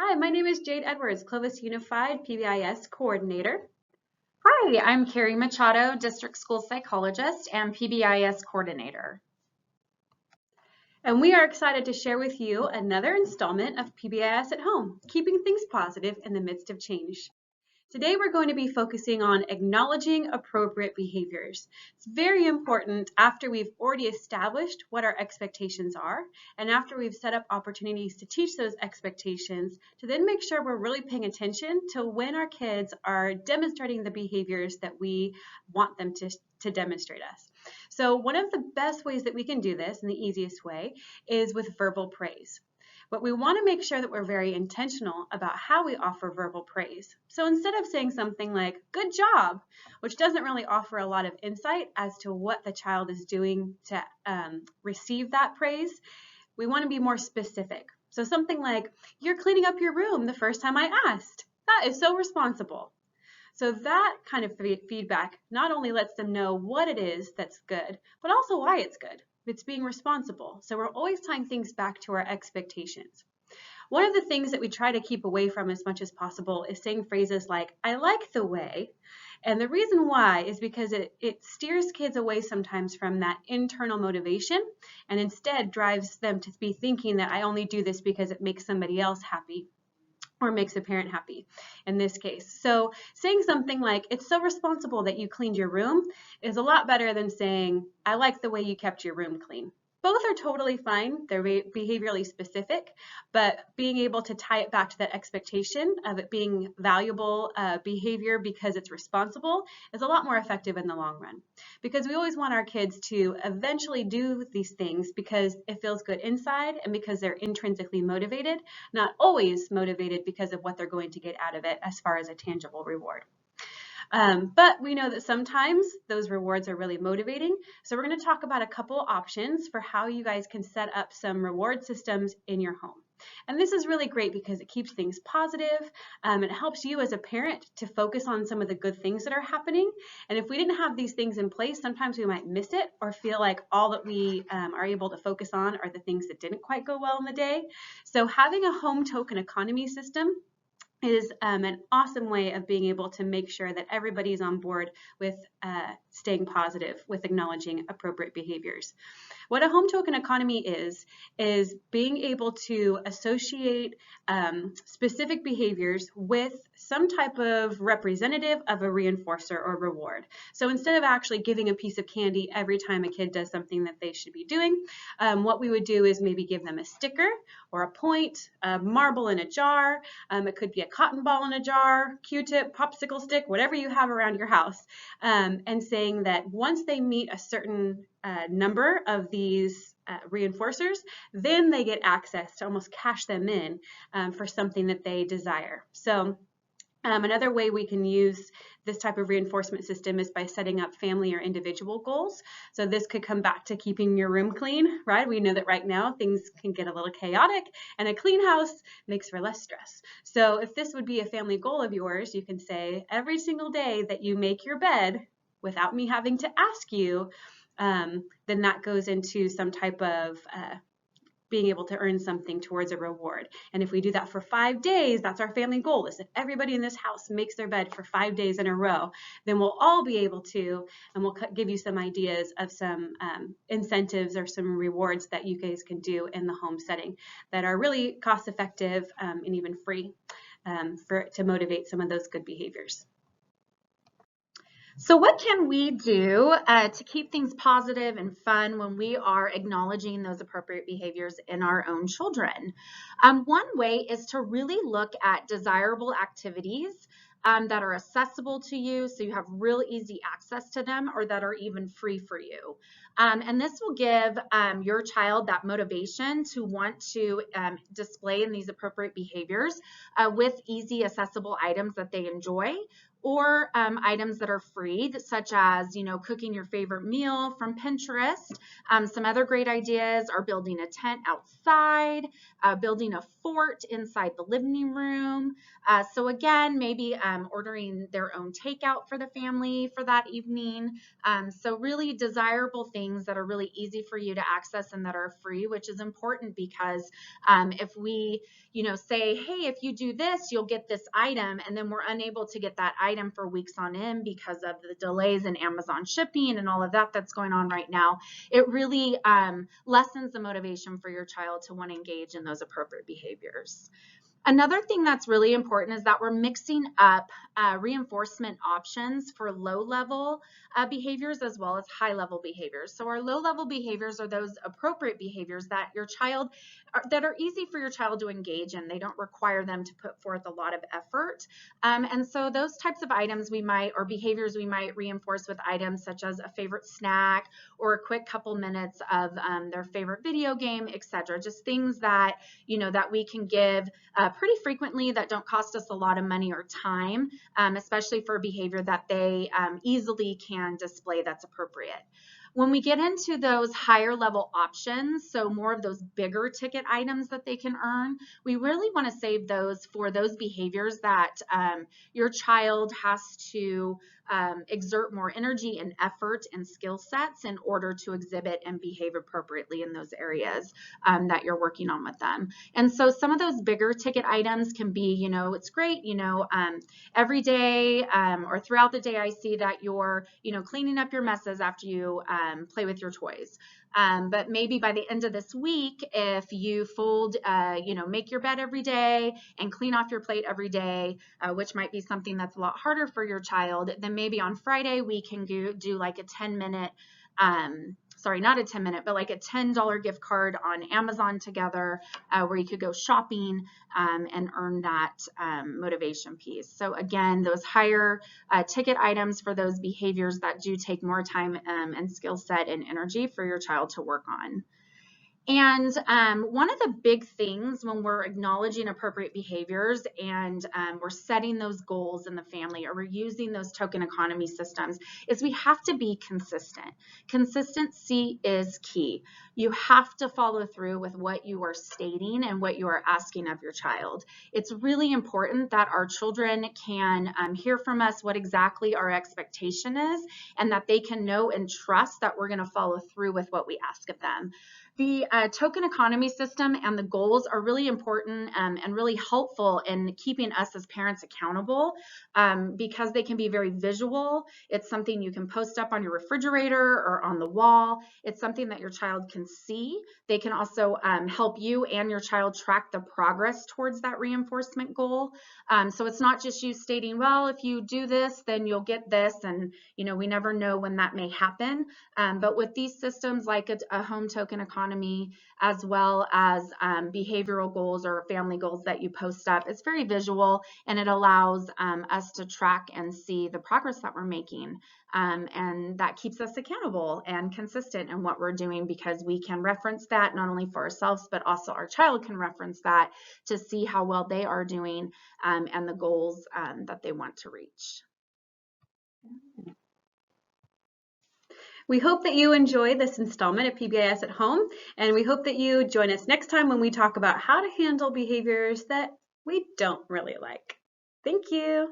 Hi, my name is Jade Edwards, Clovis Unified PBIS Coordinator. Hi, I'm Carrie Machado, District School Psychologist and PBIS Coordinator. And we are excited to share with you another installment of PBIS at Home, keeping things positive in the midst of change. Today we're going to be focusing on acknowledging appropriate behaviors. It's very important after we've already established what our expectations are and after we've set up opportunities to teach those expectations to then make sure we're really paying attention to when our kids are demonstrating the behaviors that we want them to demonstrate us. So one of the best ways that we can do this, and the easiest way, is with verbal praise. But we want to make sure that we're very intentional about how we offer verbal praise. So instead of saying something like, good job, which doesn't really offer a lot of insight as to what the child is doing to receive that praise, we want to be more specific. So something like, you're cleaning up your room the first time I asked. That is so responsible. So that kind of feedback not only lets them know what it is that's good, but also why it's good. It's being responsible. So we're always tying things back to our expectations. One of the things that we try to keep away from as much as possible is saying phrases like, I like the way. And the reason why is because it steers kids away sometimes from that internal motivation and instead drives them to be thinking that I only do this because it makes somebody else happy or makes a parent happy in this case. So saying something like, it's so responsible that you cleaned your room is a lot better than saying, I like the way you kept your room clean. Both are totally fine. They're behaviorally specific, but being able to tie it back to that expectation of it being valuable behavior because it's responsible is a lot more effective in the long run. Because we always want our kids to eventually do these things because it feels good inside and because they're intrinsically motivated, not always motivated because of what they're going to get out of it as far as a tangible reward. But we know that sometimes those rewards are really motivating. So we're going to talk about a couple options for how you guys can set up some reward systems in your home. And this is really great because it keeps things positive. It helps you as a parent to focus on some of the good things that are happening. And if we didn't have these things in place, sometimes we might miss it or feel like all that we are able to focus on are the things that didn't quite go well in the day. So having a home token economy system is an awesome way of being able to make sure that everybody's on board with staying positive, with acknowledging appropriate behaviors. What a home token economy is being able to associate specific behaviors with some type of representative of a reinforcer or reward. So instead of actually giving a piece of candy every time a kid does something that they should be doing, what we would do is maybe give them a sticker or a point, a marble in a jar. It could be a cotton ball in a jar, Q-tip, popsicle stick, whatever you have around your house, and saying that once they meet a certain number of these reinforcers, then they get access to almost cash them in for something that they desire. So another way we can use this type of reinforcement system is by setting up family or individual goals. So this could come back to keeping your room clean, right? We know that right now things can get a little chaotic and a clean house makes for less stress. So if this would be a family goal of yours, you can say every single day that you make your bed without me having to ask you, then that goes into some type of being able to earn something towards a reward. And if we do that for 5 days, that's our family goal, is if everybody in this house makes their bed for 5 days in a row, then we'll all be able to, and we'll give you some ideas of some incentives or some rewards that you guys can do in the home setting that are really cost effective and even free to motivate some of those good behaviors. So what can we do to keep things positive and fun when we are acknowledging those appropriate behaviors in our own children? One way is to really look at desirable activities that are accessible to you, so you have real easy access to them, or that are even free for you. And this will give your child that motivation to want to display in these appropriate behaviors with easy accessible items that they enjoy, or items that are free, such as, cooking your favorite meal from Pinterest. Some other great ideas are building a tent outside, building a fort inside the living room. So again, maybe ordering their own takeout for the family for that evening. So really desirable things that are really easy for you to access and that are free, which is important because if we say, hey, if you do this, you'll get this item, and then we're unable to get that item for weeks on end because of the delays in Amazon shipping and all of that that's going on right now, it really lessens the motivation for your child to want to engage in those appropriate behaviors. Another thing that's really important is that we're mixing up reinforcement options for low-level behaviors as well as high-level behaviors. So our low-level behaviors are those appropriate behaviors that that are easy for your child to engage in. They don't require them to put forth a lot of effort. And so those types of items or behaviors we might reinforce with items such as a favorite snack or a quick couple minutes of their favorite video game, etc. Just things that, that we can give pretty frequently that don't cost us a lot of money or time, especially for behavior that they easily can display that's appropriate. When we get into those higher level options, so more of those bigger ticket items that they can earn, we really want to save those for those behaviors that your child has to exert more energy and effort and skill sets in order to exhibit and behave appropriately in those areas that you're working on with them. And so some of those bigger ticket items can be, it's great, every day or throughout the day, I see that you're, cleaning up your messes after you play with your toys. But maybe by the end of this week, if you make your bed every day and clean off your plate every day, which might be something that's a lot harder for your child, then maybe on Friday we can do like a 10-minute, not a 10-minute, but like a $10 gift card on Amazon together, where you could go shopping and earn that motivation piece. So again, those higher ticket items for those behaviors that do take more time and skill set and energy for your child to work on. And one of the big things when we're acknowledging appropriate behaviors and we're setting those goals in the family, or we're using those token economy systems, is we have to be consistent. Consistency is key. You have to follow through with what you are stating and what you are asking of your child. It's really important that our children can hear from us what exactly our expectation is, and that they can know and trust that we're going to follow through with what we ask of them. The token economy system and the goals are really important and really helpful in keeping us as parents accountable because they can be very visual. It's something you can post up on your refrigerator or on the wall. It's something that your child can see. They can also help you and your child track the progress towards that reinforcement goal. So it's not just you stating, well, if you do this, then you'll get this. And, we never know when that may happen. But with these systems like a home token economy, as well as behavioral goals or family goals that you post up, it's very visual, and it allows us to track and see the progress that we're making. And that keeps us accountable and consistent in what we're doing, because we can reference that not only for ourselves, but also our child can reference that to see how well they are doing and the goals that they want to reach. We hope that you enjoy this installment of PBIS at Home, and we hope that you join us next time when we talk about how to handle behaviors that we don't really like. Thank you.